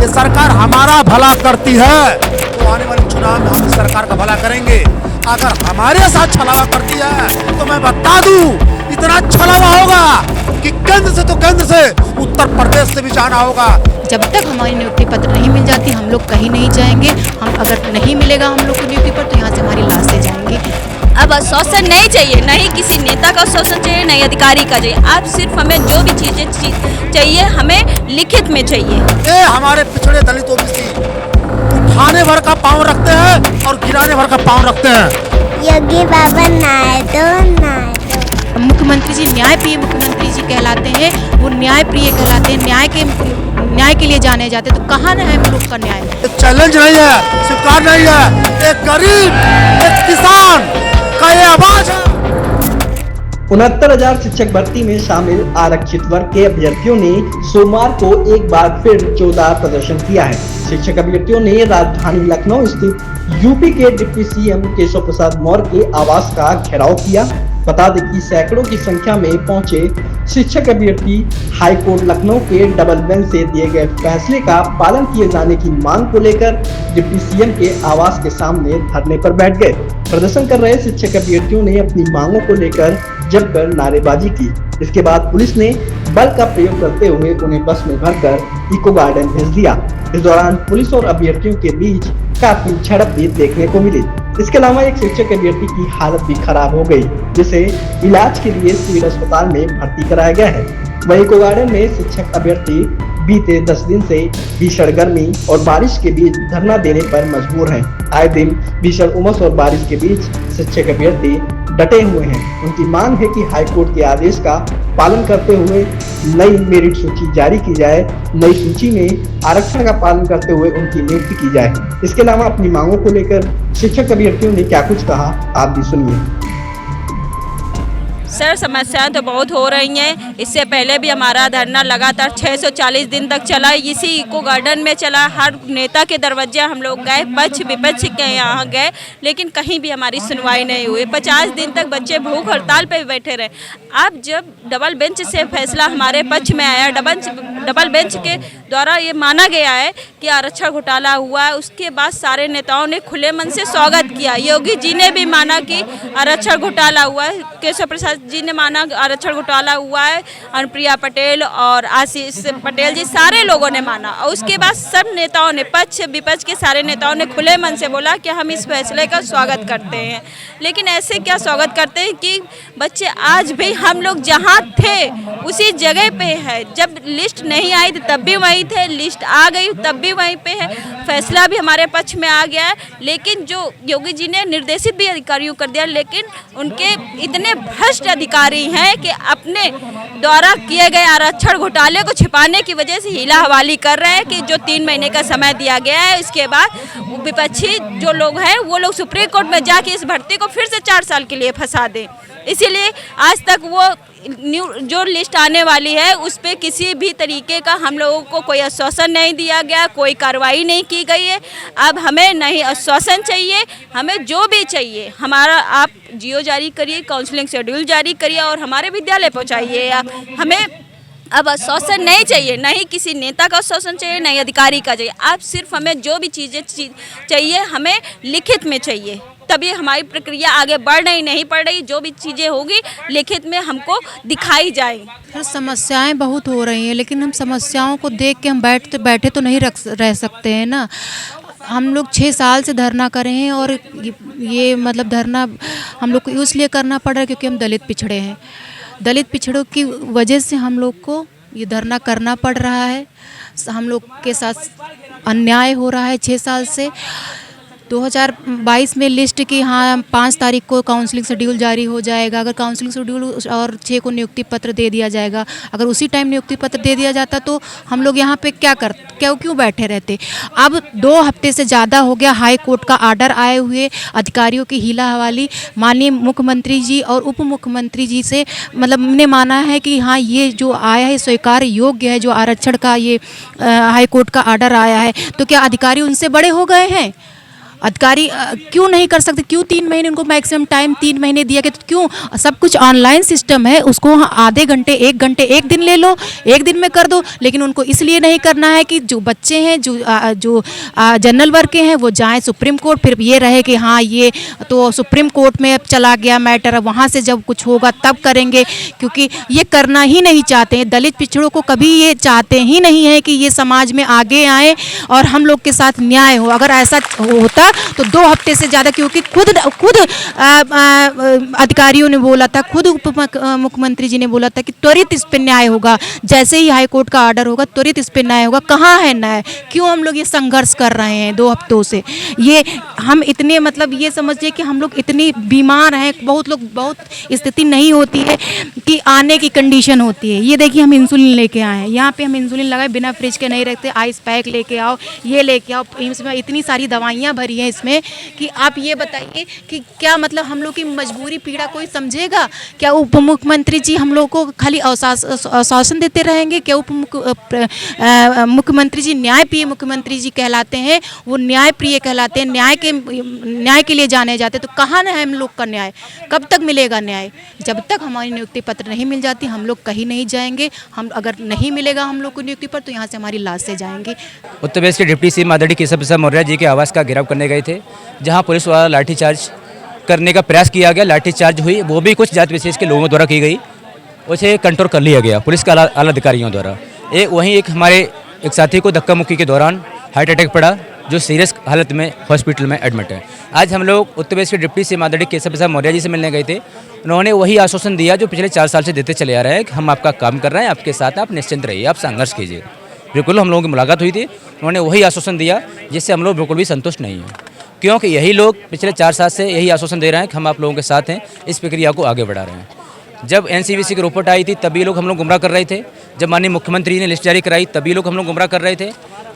ये सरकार हमारा भला करती है तो आने वाले चुनाव में हम इस सरकार का भला करेंगे। अगर हमारे साथ छलावा करती है तो मैं बता दूं इतना छलावा होगा कि केंद्र से तो केंद्र से उत्तर प्रदेश से भी जाना होगा। जब तक हमारी नियुक्ति पत्र नहीं मिल जाती हम लोग कहीं नहीं जाएंगे। हम अगर नहीं मिलेगा हम लोग को नियुक्ति पत्र तो यहाँ से हमारी लाशें जाएंगी। अब आश्वासन नहीं चाहिए, नहीं किसी नेता का आश्वासन चाहिए, नहीं अधिकारी का चाहिए। आप सिर्फ हमें जो भी चीजें चाहिए हमें लिखित में चाहिए। ये हमारे पिछड़े दलित ओबीसी उठाने भर का पाँव रखते हैं और गिराने भर का पाँव रखते हैं। योगी बाबा नाय दो। मुख्यमंत्री जी न्यायप्रिय मुख्यमंत्री जी कहलाते हैं, वो न्यायप्रिय कहलाते हैं, न्याय के लिए जाने जाते। तो कहाँ है हम लोग का न्याय? चैलेंज नहीं है, स्वीकार नहीं है। एक गरीब एक किसान का ये आवाज है। 69,000 शिक्षक भर्ती में शामिल आरक्षित वर्ग के अभ्यर्थियों ने सोमवार को एक बार फिर जोरदार प्रदर्शन किया है। शिक्षक अभ्यर्थियों ने राजधानी लखनऊ स्थित यूपी के डिप्टी सीएम केशव प्रसाद मौर्य के आवास का घेराव किया। बता दें कि सैकड़ों की संख्या में पहुंचे शिक्षक अभ्यर्थी हाईकोर्ट लखनऊ के डबल बेंच से दिए गए फैसले का पालन किए जाने की मांग को लेकर डिप्टी सीएम के आवास के सामने धरने पर बैठ गए। प्रदर्शन कर रहे शिक्षक अभ्यर्थियों ने अपनी मांगों को लेकर जमकर नारेबाजी की। इसके बाद पुलिस ने बल का प्रयोग करते हुए उन्हें बस में भरकर इको गार्डन भेज दिया। इस दौरान पुलिस और अभ्यर्थियों के बीच काफी झड़प भी देखने को मिली। इसके अलावा एक शिक्षक अभ्यर्थी की हालत भी खराब हो गई, जिसे इलाज के लिए सिविल अस्पताल में भर्ती कराया गया है। वहीं इको गार्डन में शिक्षक अभ्यर्थी बीते 10 दिन से भीषण गर्मी और बारिश के बीच धरना देने पर मजबूर हैं। आए दिन भीषण उमस और बारिश के बीच शिक्षक अभ्यर्थी डटे हुए हैं। उनकी मांग है कि हाईकोर्ट के आदेश का पालन करते हुए नई मेरिट सूची जारी की जाए, नई सूची में आरक्षण का पालन करते हुए उनकी नियुक्ति की जाए। इसके अलावा अपनी मांगों को लेकर शिक्षक अभ्यर्थियों ने क्या कुछ कहा, आप भी सुनिए। सर समस्याएं तो बहुत हो रही हैं। इससे पहले भी हमारा धरना लगातार 640 दिन तक चला, इसी इको गार्डन में चला। हर नेता के दरवाजे हम लोग गए, पक्ष विपक्ष के यहाँ गए, लेकिन कहीं भी हमारी सुनवाई नहीं हुई। 50 दिन तक बच्चे भूख हड़ताल पे बैठे रहे। अब जब डबल बेंच से फैसला हमारे पक्ष में आया, डबल बेंच के द्वारा ये माना गया है कि आरक्षण घोटाला हुआ है, उसके बाद सारे नेताओं ने खुले मन से स्वागत किया। योगी जी ने भी माना कि आरक्षण घोटाला हुआ है, केशव प्रसाद जी ने माना आरक्षण घोटाला हुआ है, अनुप्रिया पटेल और आशीष पटेल जी सारे लोगों ने माना। और उसके बाद सब नेताओं ने, पक्ष विपक्ष के सारे नेताओं ने खुले मन से बोला कि हम इस फैसले का स्वागत करते हैं। लेकिन ऐसे क्या स्वागत करते हैं कि बच्चे आज भी हम लोग जहाँ थे उसी जगह पे है। जब लिस्ट नहीं आई थी तब भी वहीं थे, लिस्ट आ गई तब भी वहीं पे है, फैसला भी हमारे पक्ष में आ गया है। लेकिन जो योगी जी ने निर्देशित भी अधिकारियों कर दिया, लेकिन उनके इतने भ्रष्ट अधिकारी हैं कि अपने द्वारा किए गए आरक्षण घोटाले को छिपाने की वजह से हीला हवाली कर रहे हैं कि जो 3 महीने का समय दिया गया है, इसके बाद विपक्षी जो लोग हैं वो लोग सुप्रीम कोर्ट में जाके इस भर्ती को फिर से 4 साल के लिए फंसा दें। इसीलिए आज तक वो जो लिस्ट आने वाली है उस पर किसी भी तरीके का हम लोगों को कोई आश्वासन नहीं दिया गया, कोई कार्रवाई नहीं की गई है। अब हमें नहीं आश्वासन चाहिए, हमें जो भी चाहिए हमारा आप जियो जारी करिए, काउंसलिंग शेड्यूल जारी करिए और हमारे विद्यालय पहुँचाइए। हमें अब आश्वासन नहीं चाहिए, नहीं किसी नेता का आश्वासन चाहिए, नहीं अधिकारी का चाहिए। आप सिर्फ हमें जो भी चीज़ें चाहिए हमें लिखित में चाहिए, तभी हमारी प्रक्रिया आगे बढ़ रही नहीं पड़ रही। जो भी चीज़ें होगी लिखित में हमको दिखाई जाए। सर समस्याएं बहुत हो रही हैं, लेकिन हम समस्याओं को देख के हम बैठे तो नहीं रह सकते हैं ना। हम लोग 6 साल से धरना कर रहे हैं और ये मतलब धरना हम लोग को इसलिए करना पड़ रहा है क्योंकि हम दलित पिछड़े हैं। दलित पिछड़ों की वजह से हम लोग को ये धरना करना पड़ रहा है। हम लोग के साथ अन्याय हो रहा है 6 साल से। 2022 में लिस्ट की हाँ 5 तारीख को काउंसलिंग शेड्यूल जारी हो जाएगा। अगर काउंसलिंग शेड्यूल और 6 को नियुक्ति पत्र दे दिया जाएगा, अगर उसी टाइम नियुक्ति पत्र दे दिया जाता तो हम लोग यहाँ पे क्यों बैठे रहते। अब 2 हफ्ते से ज़्यादा हो गया हाई कोर्ट का आर्डर आए हुए, अधिकारियों की हीला हवाली। माननीय मुख्यमंत्री जी और उप मुख्यमंत्री जी से मतलब ने माना है कि हाँ ये जो आया है स्वीकार योग्य है, जो आरक्षण का ये हाई कोर्ट का आर्डर आया है। तो क्या अधिकारी उनसे बड़े हो गए हैं? अधिकारी क्यों नहीं कर सकते? क्यों 3 महीने उनको मैक्सिमम टाइम 3 महीने दिया गया? तो क्यों सब कुछ ऑनलाइन सिस्टम है, उसको आधे घंटे 1 घंटे 1 दिन ले लो, 1 दिन में कर दो। लेकिन उनको इसलिए नहीं करना है कि जो बच्चे हैं, जो जनरल वर्ग के हैं, वो जाएं सुप्रीम कोर्ट, फिर ये रहे कि हाँ ये तो सुप्रीम कोर्ट में चला गया मैटर, वहाँ से जब कुछ होगा तब करेंगे, क्योंकि ये करना ही नहीं चाहते हैं। दलित पिछड़ों को कभी ये चाहते ही नहीं है कि ये समाज में आगे आए और हम लोग के साथ न्याय हो। अगर ऐसा होता तो 2 हफ्ते से ज़्यादा, क्योंकि खुद अधिकारियों ने बोला था, खुद उप मुख्यमंत्री जी ने बोला था कि त्वरित इस पर न्याय होगा, जैसे ही हाई कोर्ट का ऑर्डर होगा त्वरित इस पर न्याय होगा। कहाँ है न्याय? क्यों हम लोग ये संघर्ष कर रहे हैं 2 हफ्तों से? ये हम इतने मतलब ये समझिए कि हम लोग इतनी बीमार हैं, बहुत लोग बहुत स्थिति नहीं होती है कि आने की कंडीशन होती है। ये देखिए हम इंसुलिन लेके आए हैं, यहाँ पे हम इंसुलिन लगाए बिना फ्रिज के नहीं रखते, आइस पैक लेके आओ, ये लेके आओ, इसमें इतनी सारी दवाइयाँ भरी हैं इसमें कि आप ये बताइए कि क्या मतलब हम लोग की मजबूरी पीड़ा कोई समझेगा? क्या उप मुख्यमंत्री जी हम लोग को खाली आश्वासन देते रहेंगे? क्या उप मुख्यमंत्री जी न्यायप्रिय मुख्यमंत्री जी कहलाते हैं? वो न्यायप्रिय कहलाते हैं, न्याय के लिए जाने जाते। तो कहाँ है हम लोग का न्याय? कब तक मिलेगा न्याय? जब तक हमारी नियुक्ति पत्र नहीं मिल जाती हम लोग कहीं नहीं जाएंगे। हम अगर नहीं मिलेगा हम लोग को नियुक्ति पत्र तो यहाँ से हमारी लाश से जाएंगे। उत्तर प्रदेश के डिप्टी सीएम आदरणीय केशव प्रसाद मौर्य जी के आवास का घेराव करने गए थे, जहां पुलिस द्वारा लाठीचार्ज करने का प्रयास किया गया। लाठीचार्ज हुई, वो भी कुछ जाति विशेष के लोगों द्वारा की गई, उसे कंट्रोल कर लिया गया पुलिस के आला अधिकारियों द्वारा। वहीं एक हमारे एक साथी को धक्का मुक्की के दौरान हार्ट अटैक पड़ा, जो सीरियस हालत में हॉस्पिटल में एडमिट है। आज हम लोग उत्तर प्रदेश के डिप्टी सीएम आदरणीय केशव प्रसाद मौर्य जी से मिलने गए थे। उन्होंने वही आश्वासन दिया जो पिछले 4 साल से देते चले आ रहे हैं कि हम आपका काम कर रहे हैं, आपके साथ, आप निश्चिंत रहिए, आप संघर्ष कीजिए। बिल्कुल हम लोगों की मुलाकात हुई थी, उन्होंने वही आश्वासन दिया जिससे हम लोग बिल्कुल भी संतुष्ट नहीं हैं, क्योंकि यही लोग पिछले 4 साल से यही आश्वासन दे रहे हैं कि हम आप लोगों के साथ हैं, इस प्रक्रिया को आगे बढ़ा रहे हैं। जब एनसीवीसी की रिपोर्ट आई थी तभी लोग हम लोग गुमराह कर रहे थे, जब माननीय मुख्यमंत्री ने लिस्ट जारी कराई तभी लोग हम लोग गुमराह कर रहे थे,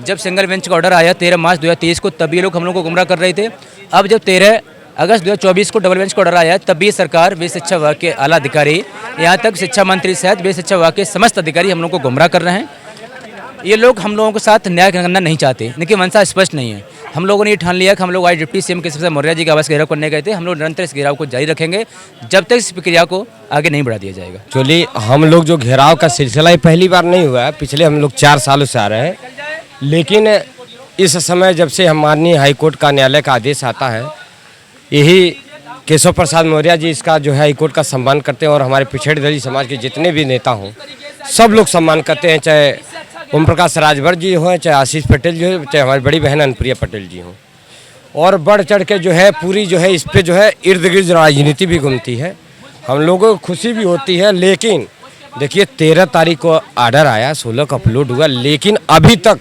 जब सिंगल बेंच का ऑर्डर आया 13 मार्च 2023 को तभी लोग हम लोग को गुमराह कर रहे थे। अब जब 13 अगस्त 2024 को डबल बेंच का ऑर्डर आया तभी सरकार वे शिक्षा विभाग के आला अधिकारी, यहाँ तक शिक्षा मंत्री सहित वे शिक्षा विभाग के समस्त अधिकारी हम लोग को गुमराह कर रहे हैं। ये लोग हम लोगों के साथ न्याय करना नहीं चाहते, इनकी मंशा स्पष्ट नहीं है। हम लोगों ने ये ठान लिया कि हम लोग आज डिप्टी सीएम केशव प्रसाद मौर्य जी के आवास घेराव करने गए थे, हम लोग निरंतर इस घेराव को जारी रखेंगे जब तक इस प्रक्रिया को आगे नहीं बढ़ा दिया जाएगा। एक्चुअली हम लोग जो घेराव का सिलसिला पहली बार नहीं हुआ है, पिछले हम लोग 4 सालों से आ रहे हैं। लेकिन इस समय जब से हम माननीय हाईकोर्ट का न्यायालय का आदेश आता है, यही केशव प्रसाद मौर्य जी इसका जो है हाईकोर्ट का सम्मान करते हैं और हमारे पिछड़े दलित समाज के जितने भी नेता हों सब लोग सम्मान करते हैं, चाहे ओम प्रकाश राजभर जी हों, चाहे आशीष पटेल जी हो, चाहे हमारी बड़ी बहन अनुप्रिया पटेल जी हों। और बढ़ चढ़ के जो है पूरी जो है इस पे जो है इर्द गिर्द राजनीति भी घूमती है। हम लोगों को खुशी भी होती है, लेकिन देखिए 13 तारीख को ऑर्डर आया, 16 को अपलोड हुआ, लेकिन अभी तक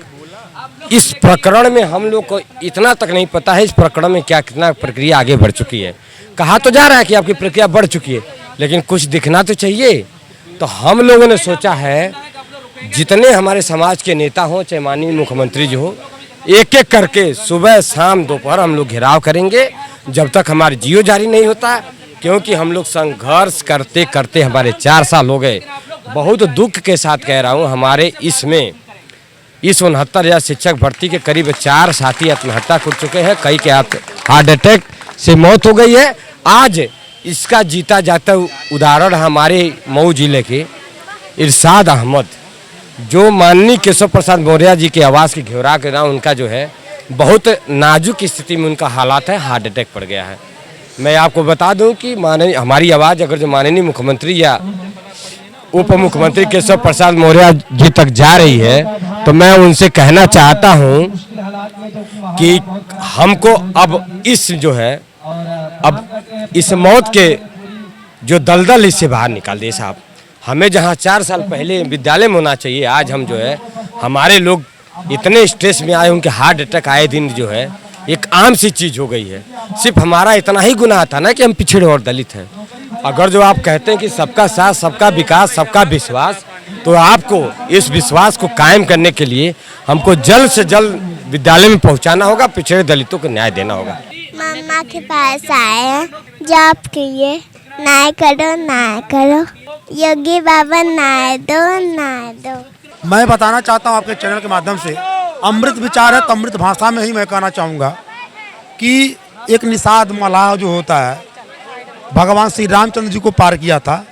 इस प्रकरण में हम लोग को इतना तक नहीं पता है इस प्रकरण में क्या कितना प्रक्रिया आगे बढ़ चुकी है। कहा तो जा रहा है कि आपकी प्रक्रिया बढ़ चुकी है, लेकिन कुछ दिखना तो चाहिए। तो हम लोगों ने सोचा है जितने हमारे समाज के नेता हों, चाहे माननीय मुख्यमंत्री जी हो, एक एक करके सुबह शाम दोपहर हम लोग घेराव करेंगे जब तक हमारा जियो जारी नहीं होता, क्योंकि हम लोग संघर्ष करते करते हमारे 4 साल हो गए। बहुत दुख के साथ कह रहा हूँ, हमारे इस 69,000 शिक्षक भर्ती के करीब 4 साथी आत्महत्या कर चुके हैं, कई के हार्ट अटैक से मौत हो गई है। आज इसका जीता जाता उदाहरण हमारे मऊ जिले के इरशाद अहमद, जो माननीय केशव प्रसाद मौर्य जी के आवास के घेराव के नाम, उनका जो है बहुत नाजुक स्थिति में उनका हालात है, हार्ट अटैक पड़ गया है। मैं आपको बता दूं कि माननीय हमारी आवाज़ अगर जो माननीय मुख्यमंत्री या उप मुख्यमंत्री केशव प्रसाद मौर्य जी तक जा रही है तो मैं उनसे कहना चाहता हूं कि हमको अब इस मौत के जो दलदल इससे बाहर निकाल दे साहब। हमें जहां 4 साल पहले विद्यालय में होना चाहिए, आज हम जो है हमारे लोग इतने स्ट्रेस में आए, उनके हार्ट अटैक आए दिन जो है एक आम सी चीज़ हो गई है। सिर्फ हमारा इतना ही गुनाह था ना कि हम पिछड़े और दलित हैं। अगर जो आप कहते हैं कि सबका साथ, सबका विकास, सबका विश्वास, तो आपको इस विश्वास को कायम करने के लिए हमको जल्द से जल्द विद्यालय में पहुंचाना होगा, पिछड़े दलितों को न्याय देना होगा। मम्मा के पास आए हैं, जॉब के लिए न्याय करो, योगी बाबा न्याय दो। मैं बताना चाहता हूँ आपके चैनल के माध्यम से, अमृत विचार है तो अमृत भाषा में ही मैं कहना चाहूँगा कि एक निषाद मलाह जो होता है, भगवान श्री रामचंद्र जी को पार किया था,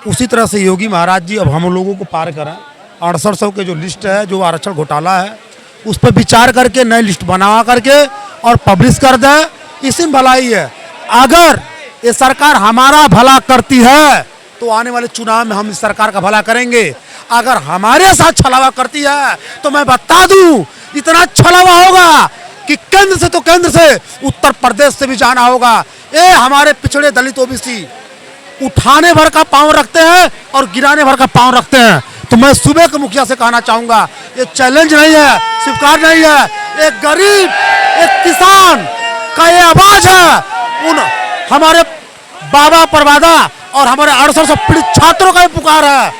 उसी तरह से योगी महाराज जी अब हम लोगों को पार करें। 6800 के जो लिस्ट है, जो आरक्षण घोटाला है, उस पर विचार करके नई लिस्ट बनवा करके और पब्लिश कर दें, इसी में भलाई है। अगर ये सरकार हमारा भला करती है तो आने वाले चुनाव में हम इस सरकार का भला करेंगे। अगर हमारे साथ छलावा करती है तो मैं बता दूं, इतना छलावा होगा कि केंद्र से तो केंद्र से, उत्तर प्रदेश से भी जाना होगा। ये हमारे पिछड़े दलित ओबीसी उठाने भर का पांव रखते हैं और गिराने भर का पांव रखते हैं। तो मैं सूबे के मुखिया से कहना चाहूंगा, ये चैलेंज नहीं है, स्वीकार नहीं है। एक गरीब, एक किसान का ये आवाज है, उन हमारे बाबा परवादा और हमारे 6800 पीड़ित छात्रों का भी पुकार है।